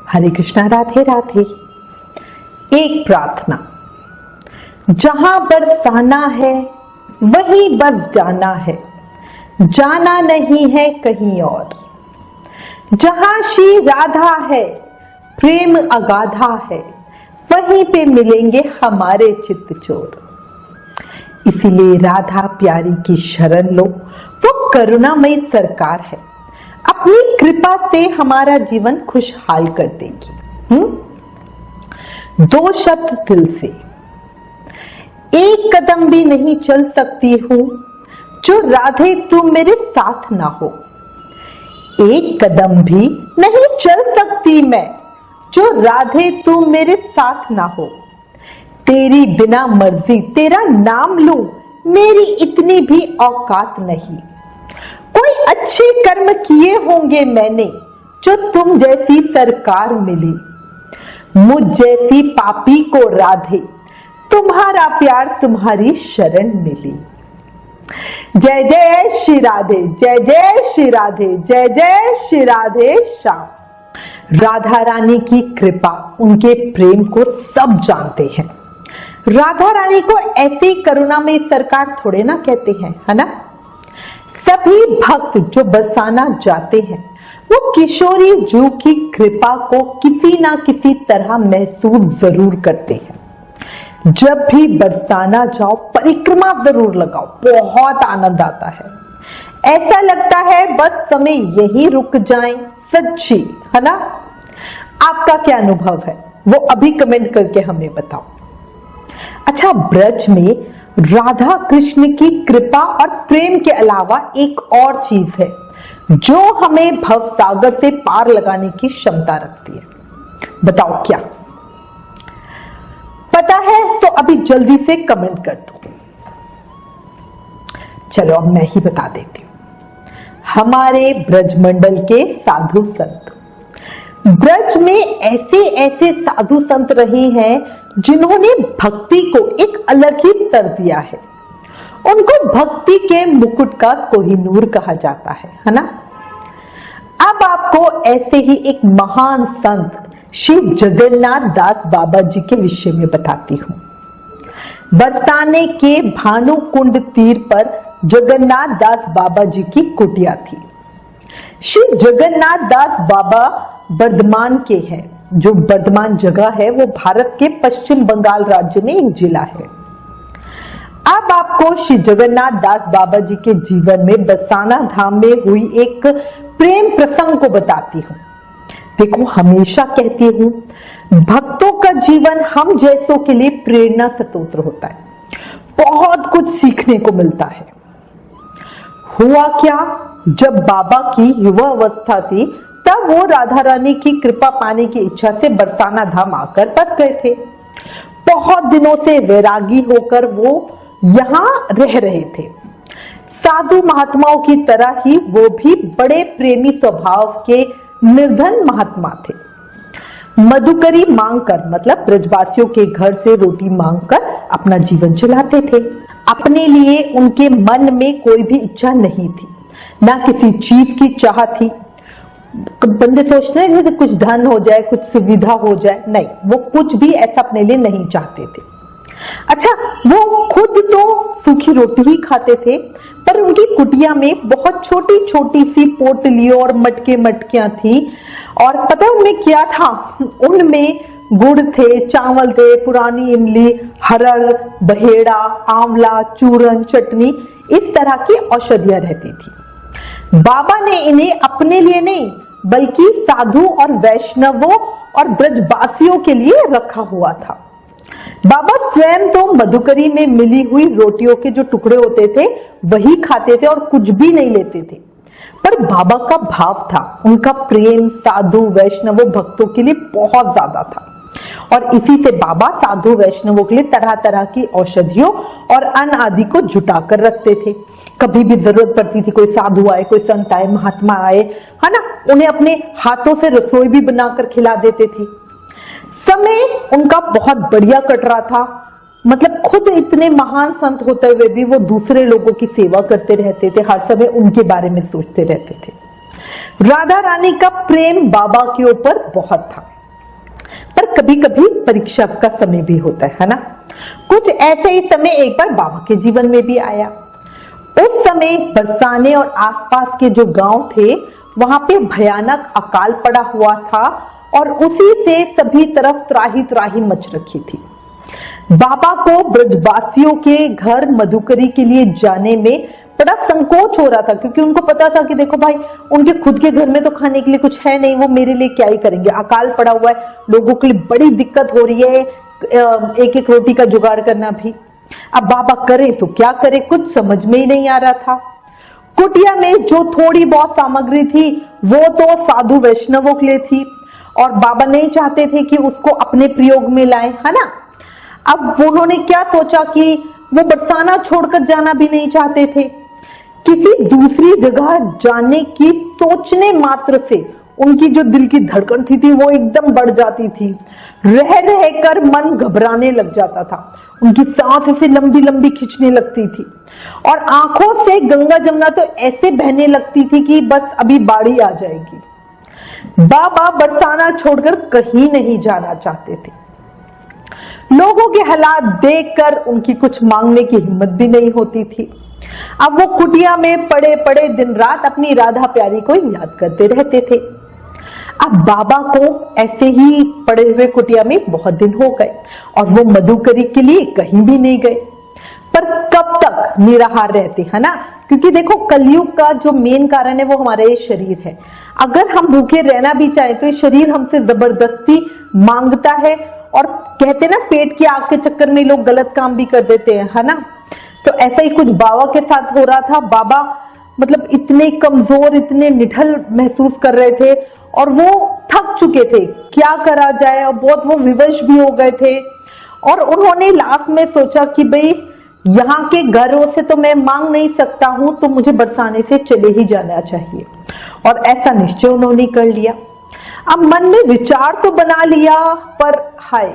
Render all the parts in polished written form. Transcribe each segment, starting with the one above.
हरे कृष्णा, राधे राधे। एक प्रार्थना। जहां बरसाना है वहीं बस जाना है, जाना नहीं है कहीं और। जहां श्री राधा है प्रेम अगाधा है, वहीं पे मिलेंगे हमारे चित्त चोर। इसीलिए राधा प्यारी की शरण लो, वो करुणामयी सरकार है, अपनी कृपा से हमारा जीवन खुशहाल कर देगी। दो शब्द दिल से। एक कदम भी नहीं चल सकती हूं जो राधे तुम मेरे साथ ना हो। एक कदम भी नहीं चल सकती मैं जो राधे तुम मेरे साथ ना हो। तेरी बिना मर्जी तेरा नाम लूं, मेरी इतनी भी औकात नहीं। कोई अच्छे कर्म किए होंगे मैंने जो तुम जैसी सरकार मिली। मुझ जैसी पापी को राधे तुम्हारा प्यार तुम्हारी शरण मिली। जय जय श्री राधे, जय जय श्री राधे, जय जय श्री राधे श्याम। राधा रानी की कृपा, उनके प्रेम को सब जानते हैं। राधा रानी को ऐसी करुणा में सरकार थोड़े ना कहते हैं, है ना। सभी भक्त जो बरसाना जाते हैं वो किशोरी जू की कृपा को किसी ना किसी तरह महसूस जरूर करते हैं। जब भी बरसाना जाओ परिक्रमा जरूर लगाओ, बहुत आनंद आता है। ऐसा लगता है बस समय यहीं रुक जाए, सच्ची, है ना। आपका क्या अनुभव है वो अभी कमेंट करके हमें बताओ। अच्छा, ब्रज में राधा कृष्ण की कृपा और प्रेम के अलावा एक और चीज है जो हमें भव सागर से पार लगाने की क्षमता रखती है। बताओ क्या पता है? तो अभी जल्दी से कमेंट कर दो। चलो अब मैं ही बता देती हूं। हमारे ब्रजमंडल के साधु संत, ब्रज में ऐसे ऐसे साधु संत रहे हैं जिन्होंने भक्ति को एक अलग ही स्तर दिया है। उनको भक्ति के मुकुट का कोहिनूर कहा जाता है ना। अब आपको ऐसे ही एक महान संत श्री जगन्नाथ दास बाबा जी के विषय में बताती हूँ। बरसाने के भानु कुंड तीर पर जगन्नाथ दास बाबा जी की कुटिया थी। श्री जगन्नाथ दास बाबा बर्धमान के हैं। जो बर्धमान जगह है वो भारत के पश्चिम बंगाल राज्य में एक जिला है। अब आपको श्री जगन्नाथ दास बाबा जी के जीवन में बरसाना धाम में हुई एक प्रेम प्रसंग को बताती हूँ। देखो, हमेशा कहती हूँ भक्तों का जीवन हम जैसों के लिए प्रेरणा स्रोत होता है, बहुत कुछ सीखने को मिलता है। हुआ क्या, जब बाबा की युवा अवस्था थी तब वो राधा रानी की कृपा पाने की इच्छा से बरसाना धाम आकर बस गए थे। बहुत दिनों से वैरागी होकर वो यहाँ रह रहे थे। साधु महात्माओं की तरह ही वो भी बड़े प्रेमी स्वभाव के निर्धन महात्मा थे। मधुकरी मांगकर, मतलब ब्रजवासियों के घर से रोटी मांगकर अपना जीवन चलाते थे। अपने लिए उनके मन में कोई भी इच्छा नहीं थी, ना किसी चीज की चाह थी। बंदे सोचते हैं कि कुछ धन हो जाए, कुछ सुविधा हो जाए, नहीं, वो कुछ भी ऐसा अपने लिए नहीं चाहते थे। अच्छा, वो खुद तो सूखी रोटी ही खाते थे, पर उनकी कुटिया में बहुत छोटी छोटी सी पोटलियों और मटके मटकियां थी। और पता उनमें क्या था? उनमें गुड़ थे, चावल थे, पुरानी इमली, हरड़, बहेड़ा, आंवला, चूरन, चटनी, इस तरह की औषधियां रहती थी। बाबा ने इन्हें अपने लिए नहीं बल्कि साधु और वैष्णवों और ब्रजवासियों के लिए रखा हुआ था। बाबा स्वयं तो मधुकरी में मिली हुई रोटियों के जो टुकड़े होते थे वही खाते थे और कुछ भी नहीं लेते थे। पर बाबा का भाव था, उनका प्रेम साधु वैष्णवों भक्तों के लिए बहुत ज्यादा था। और इसी से बाबा साधु वैष्णवों के लिए तरह तरह की औषधियों और अन्न आदि को जुटा कर रखते थे। कभी भी जरूरत पड़ती थी, कोई साधु आए, कोई संत आए, महात्मा आए, है ना, उन्हें अपने हाथों से रसोई भी बनाकर खिला देते थे। समय उनका बहुत बढ़िया कट रहा था। मतलब खुद इतने महान संत होते हुए भी वो दूसरे लोगों की सेवा करते रहते थे, हर समय उनके बारे में सोचते रहते थे। राधा रानी का प्रेम बाबा के ऊपर बहुत था। पर कभी कभी परीक्षा का समय भी होता है ना। कुछ ऐसे ही समय एक बार बाबा के जीवन में भी आया। उस समय बरसाने और आसपास के जो गांव थे वहां पे भयानक अकाल पड़ा हुआ था और उसी से सभी तरफ त्राही त्राही मच रखी थी। बाबा को ब्रजवासियों के घर मधुकरी के लिए जाने में बड़ा संकोच हो रहा था, क्योंकि उनको पता था कि देखो भाई, उनके खुद के घर में तो खाने के लिए कुछ है नहीं, वो मेरे लिए क्या ही करेंगे, अकाल पड़ा हुआ है, लोगों के लिए बड़ी दिक्कत हो रही है एक एक रोटी का जुगाड़ करना भी। अब बाबा करे तो क्या करे, कुछ समझ में ही नहीं आ रहा था। कुटिया में जो थोड़ी बहुत सामग्री थी वो तो साधु वैष्णवों के लिए थी और बाबा नहीं चाहते थे कि उसको अपने प्रयोग में लाए, है ना। अब उन्होंने क्या सोचा कि वो बरसाना छोड़कर जाना भी नहीं चाहते थे। किसी दूसरी जगह जाने की सोचने मात्र से उनकी जो दिल की धड़कन थी वो एकदम बढ़ जाती थी। रह रहकर मन घबराने लग जाता था, उनकी सांस ऐसे लंबी लंबी खींचने लगती थी और आंखों से गंगा जमुना तो ऐसे बहने लगती थी कि बस अभी बाढ़ी आ जाएगी। बाबा बरसाना छोड़कर कहीं नहीं जाना चाहते थे। लोगों के हालात देखकर उनकी कुछ मांगने की हिम्मत भी नहीं होती थी। अब वो कुटिया में पड़े पड़े दिन रात अपनी राधा प्यारी को याद करते रहते थे। अब बाबा को ऐसे ही पड़े हुए कुटिया में बहुत दिन हो गए और वो मधुकरी के लिए कहीं भी नहीं गए। पर कब तक निराहार रहते, है ना, क्योंकि देखो कलयुग का जो मेन कारण है वो हमारा ये शरीर है। अगर हम भूखे रहना भी चाहे तो ये शरीर हमसे जबरदस्ती मांगता है और कहते ना पेट की आग के चक्कर में लोग गलत काम भी कर देते हैं, है ना। तो ऐसा ही कुछ बाबा के साथ हो रहा था। बाबा मतलब इतने कमजोर, इतने निठल महसूस कर रहे थे और वो थक चुके थे, क्या करा जाए, और बहुत वो विवश भी हो गए थे। और उन्होंने लास्ट में सोचा कि भाई यहाँ के घरों से तो मैं मांग नहीं सकता हूं, तो मुझे बरसाने से चले ही जाना चाहिए। और ऐसा निश्चय उन्होंने कर लिया। अब मन में विचार तो बना लिया, पर हाय,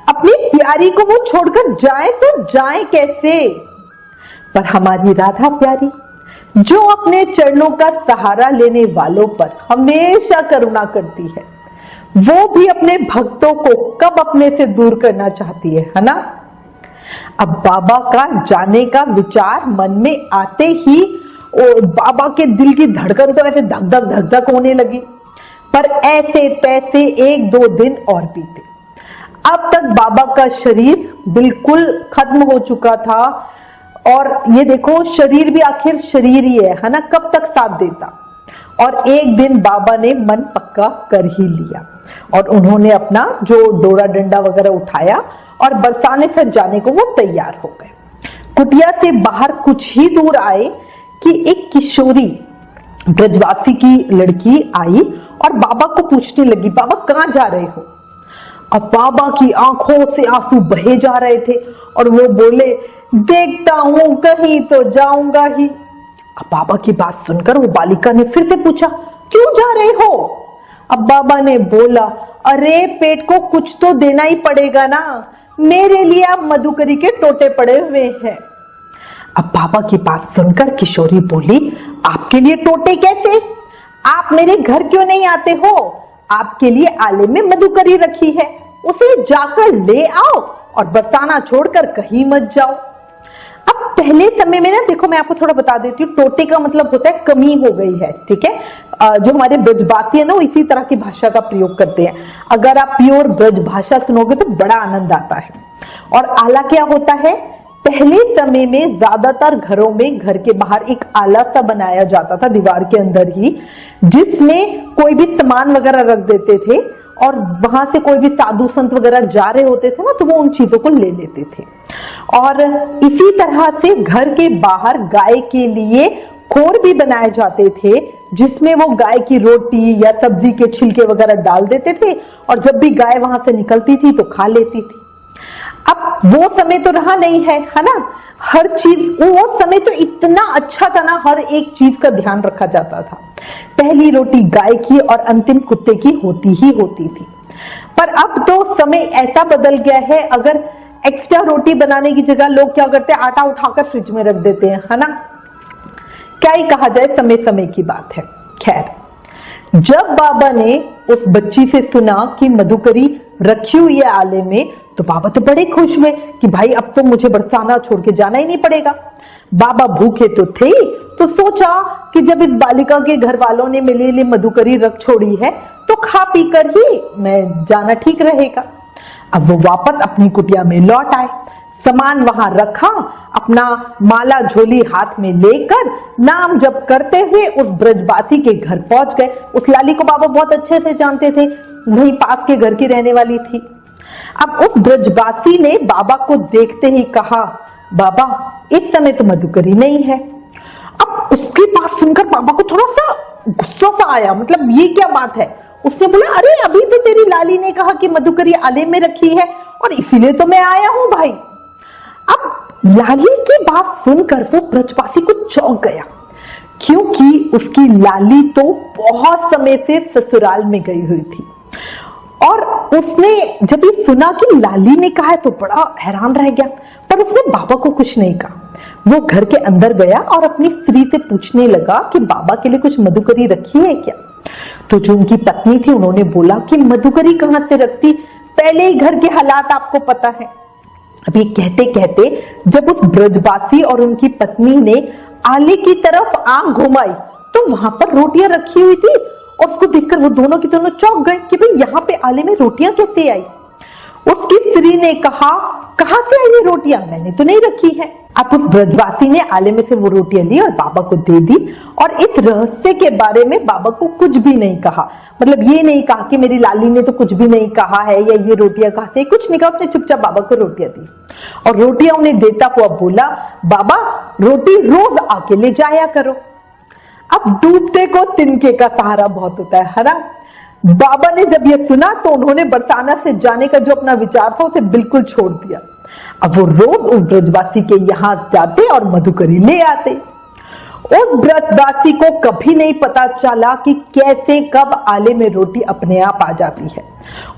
अपनी प्यारी को वो छोड़कर जाए तो जाए कैसे। पर हमारी राधा प्यारी जो अपने चरणों का सहारा लेने वालों पर हमेशा करुणा करती है, वो भी अपने भक्तों को कब अपने से दूर करना चाहती है ना। अब बाबा का जाने का विचार मन में आते ही बाबा के दिल की धड़कन तो ऐसे धक धक धक धक होने लगी। पर ऐसे तैसे एक दो दिन और बीते। अब तक बाबा का शरीर बिल्कुल खत्म हो चुका था और ये देखो शरीर भी आखिर शरीर ही है ना, कब तक साथ देता। और एक दिन बाबा ने मन पक्का कर ही लिया और उन्होंने अपना जो डोरा डंडा वगैरह उठाया और बरसाने से जाने को वो तैयार हो गए। कुटिया से बाहर कुछ ही दूर आए कि एक किशोरी ब्रजवासी की लड़की आई और बाबा को पूछने लगी, बाबा कहाँ जा रहे हो। अब बाबा की आंखों से आंसू बहे जा रहे थे और वो बोले, देखता हूं कहीं तो जाऊंगा ही। अब बाबा की बात सुनकर वो बालिका ने फिर से पूछा, क्यों जा रहे हो। अब बाबा ने बोला, अरे पेट को कुछ तो देना ही पड़ेगा ना, मेरे लिए अब मधुकरी के टोटे पड़े हुए हैं। अब बाबा की बात सुनकर किशोरी बोली, आपके लिए टोटे कैसे, आप मेरे घर क्यों नहीं आते हो, आपके लिए आले में मधुकरी रखी है, उसे जाकर ले आओ और बरसाना छोड़कर कहीं मत जाओ। अब पहले समय में ना देखो, मैं आपको थोड़ा बता देती हूँ, टोटे का मतलब होता है कमी हो गई है, ठीक है। जो हमारे ब्रजवासी है ना वो इसी तरह की भाषा का प्रयोग करते हैं। अगर आप प्योर ब्रज भाषा सुनोगे तो बड़ा आनंद आता है। और आला क्या होता है, पहले समय में ज्यादातर घरों में घर के बाहर एक आला सा बनाया जाता था दीवार के अंदर ही, जिसमें कोई भी सामान वगैरह रख देते थे और वहां से कोई भी साधु संत वगैरह जा रहे होते थे ना तो वो उन चीजों को ले लेते थे। और इसी तरह से घर के बाहर गाय के लिए खोर भी बनाए जाते थे, जिसमें वो गाय की रोटी या सब्जी के छिलके वगैरह डाल देते थे और जब भी गाय वहां से निकलती थी तो खा लेती थी। अब वो समय तो रहा नहीं है ना, हर चीज वो समय तो इतना अच्छा था ना, हर एक चीज का ध्यान रखा जाता था। पहली रोटी गाय की और अंतिम कुत्ते की होती ही होती थी। पर अब तो समय ऐसा बदल गया है, अगर एक्स्ट्रा रोटी बनाने की जगह लोग क्या करते हैं, आटा उठाकर फ्रिज में रख देते हैं, है ना। क्या ही कहा जाए, समय समय की बात है। खैर, जब बाबा ने उस बच्ची से सुना कि मधुकरी रखी हुई है आले में, तो बाबा तो बड़े खुश हुए कि भाई अब तो मुझे बरसाना छोड़ के जाना ही नहीं पड़ेगा। बाबा भूखे तो थे, तो सोचा कि जब इस बालिका के घर वालों ने मेरे लिए मधुकरी रख छोड़ी है तो खा पी कर ही मैं जाना ठीक रहेगा। अब वो वापस अपनी कुटिया में लौट आए, सामान वहां रखा, अपना माला झोली हाथ में लेकर नाम जप करते हुए उस ब्रजवासी के घर पहुंच गए। उस लाली को बाबा बहुत अच्छे से जानते थे, वहीं पास के घर की रहने वाली थी। अब उस ब्रजवासी ने बाबा को देखते ही कहा, बाबा इस समय तो मधुकरी नहीं है। अब उसकी बात सुनकर बाबा को थोड़ा सा गुस्सा सा आया, मतलब ये क्या बात है। उसने बोला, अरे अभी तो तेरी लाली ने कहा कि मधुकरी आले में रखी है और इसीलिए तो मैं आया हूं भाई। अब लाली की बात सुनकर वो ब्रजवासी को चौंक गया, क्योंकि उसकी लाली तो बहुत समय से ससुराल में गई हुई थी और उसने जब ये सुना कि लाली ने कहा है तो बड़ा हैरान रह गया, पर उसने बाबा को कुछ नहीं कहा। वो घर के अंदर गया और अपनी स्त्री से पूछने लगा कि बाबा के लिए कुछ मधुकरी रखी है क्या। तो जो उनकी पत्नी थी उन्होंने बोला कि मधुकरी कहां से रखती, पहले ही घर के हालात आपको पता है। अभी कहते कहते जब उस ब्रजवासी और उनकी पत्नी ने आले की तरफ आंख घुमाई तो वहां पर रोटियां रखी हुई थी और उसको देखकर वो दोनों की दोनों चौंक गए कि भाई यहाँ पे आले में रोटियां कैसे आई। उसकी स्त्री ने कहा, कहां से आई ये रोटियां, मैंने तो नहीं रखी है। अब उस ब्रजवासी ने आले में से वो रोटियां ली और बाबा को दे दी और इस रहस्य के बारे में बाबा को कुछ भी नहीं कहा। मतलब ये नहीं कहा कि मेरी लाली ने तो कुछ भी नहीं कहा है या ये रोटियां कहां से, कुछ नहीं कहा। उसने चुपचाप बाबा को रोटियां दी और रोटियां उन्हें देता हुआ बोला, बाबा रोटी रोज आके ले जाया करो। अब डूबते को तिनके का सहारा बहुत होता है, है ना। बाबा ने जब ये सुना तो उन्होंने बरसाना से जाने का जो अपना विचार था उसे बिल्कुल छोड़ दिया। अब वो रोज उस ब्रजवासी के यहाँ जाते और मधुकरी ले आते। उस ब्रजवासी को कभी नहीं पता चला कि कैसे कब आले में रोटी अपने आप आ जाती है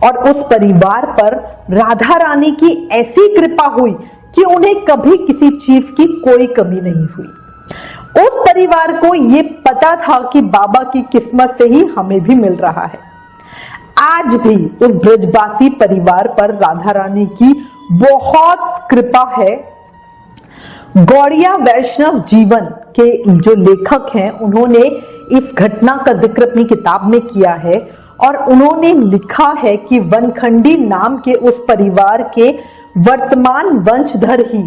और उस परिवार पर राधा रानी की ऐसी कृपा हुई कि उन्हें कभी किसी चीज की कोई कमी नहीं हुई। उस परिवार को ये पता था कि बाबा की किस्मत से ही हमें भी मिल रहा है। आज भी उस ब्रजवासी परिवार पर राधा रानी की बहुत कृपा है। गौड़िया वैष्णव जीवन के जो लेखक हैं उन्होंने इस घटना का जिक्र अपनी किताब में किया है और उन्होंने लिखा है कि वनखंडी नाम के उस परिवार के वर्तमान वंशधर ही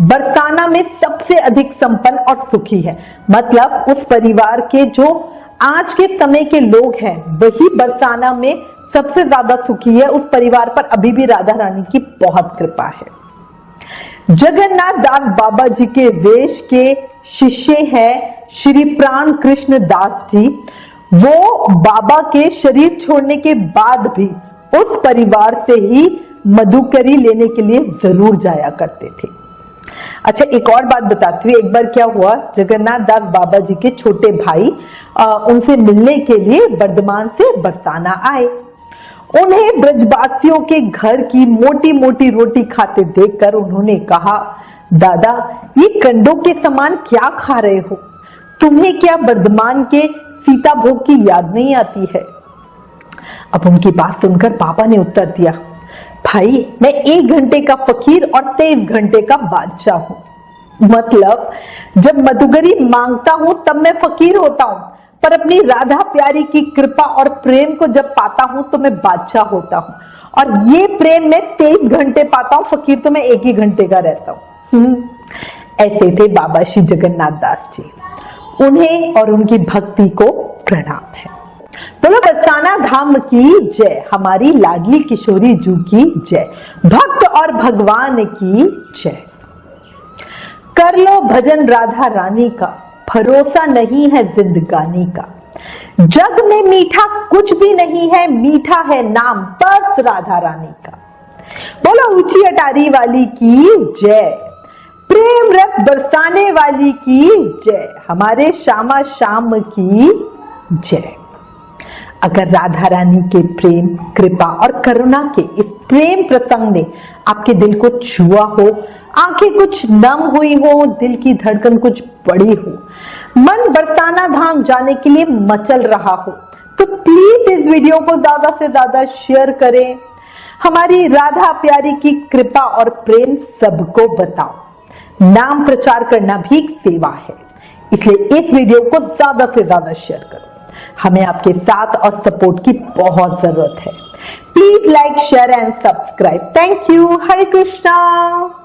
बरसाना में सबसे अधिक संपन्न और सुखी है। मतलब उस परिवार के जो आज के समय के लोग हैं वही बरसाना में सबसे ज्यादा सुखी है। उस परिवार पर अभी भी राधा रानी की बहुत कृपा है। जगन्नाथ दास बाबा जी के वेश के शिष्य हैं श्री प्राण कृष्ण दास जी। वो बाबा के शरीर छोड़ने के बाद भी उस परिवार से ही मधुकरी लेने के लिए जरूर जाया करते थे। अच्छा, एक और बात बताती हूँ। एक बार क्या हुआ, जगन्नाथ दास बाबा जी के छोटे भाई उनसे मिलने के लिए बर्धमान से बरसाना आए। उन्हें ब्रजवासियों के घर की मोटी मोटी रोटी खाते देखकर उन्होंने कहा, दादा ये कंडों के समान क्या खा रहे हो, तुम्हें क्या बर्धमान के सीता भोग की याद नहीं आती है। अब उनकी बात सुनकर बाबा ने उत्तर दिया, भाई मैं 1 घंटे का फकीर और 23 घंटे का बादशाह हूं। मतलब जब मधुकरी मांगता हूं तब मैं फकीर होता हूं, पर अपनी राधा प्यारी की कृपा और प्रेम को जब पाता हूं तो मैं बादशाह होता हूं। और ये प्रेम मैं 23 घंटे पाता हूं, फकीर तो मैं 1 ही घंटे का रहता हूं। ऐसे थे बाबा श्री जगन्नाथ दास जी। उन्हें और उनकी भक्ति को प्रणाम है। बोलो बरसाना धाम की जय, हमारी लाडली किशोरी जू की जय, भक्त और भगवान की जय। कर लो भजन राधा रानी का, भरोसा नहीं है जिंदगानी का। जग में मीठा कुछ भी नहीं है, मीठा है नाम बस राधा रानी का। बोलो ऊंची अटारी वाली की जय, प्रेम रस बरसाने वाली की जय, हमारे श्यामा श्याम की जय। अगर राधा रानी के प्रेम, कृपा और करुणा के इस प्रेम प्रसंग ने आपके दिल को छुआ हो, आंखें कुछ नम हुई हो, दिल की धड़कन कुछ बड़ी हो, मन बरसाना धाम जाने के लिए मचल रहा हो, तो प्लीज इस वीडियो को ज्यादा से ज्यादा शेयर करें। हमारी राधा प्यारी की कृपा और प्रेम सबको बताओ। नाम प्रचार करना भी एक सेवा है, इसलिए इस वीडियो को ज्यादा से ज्यादा शेयर करो। हमें आपके साथ और सपोर्ट की बहुत जरूरत है। Please like, share and subscribe. Thank you. Hare Krishna.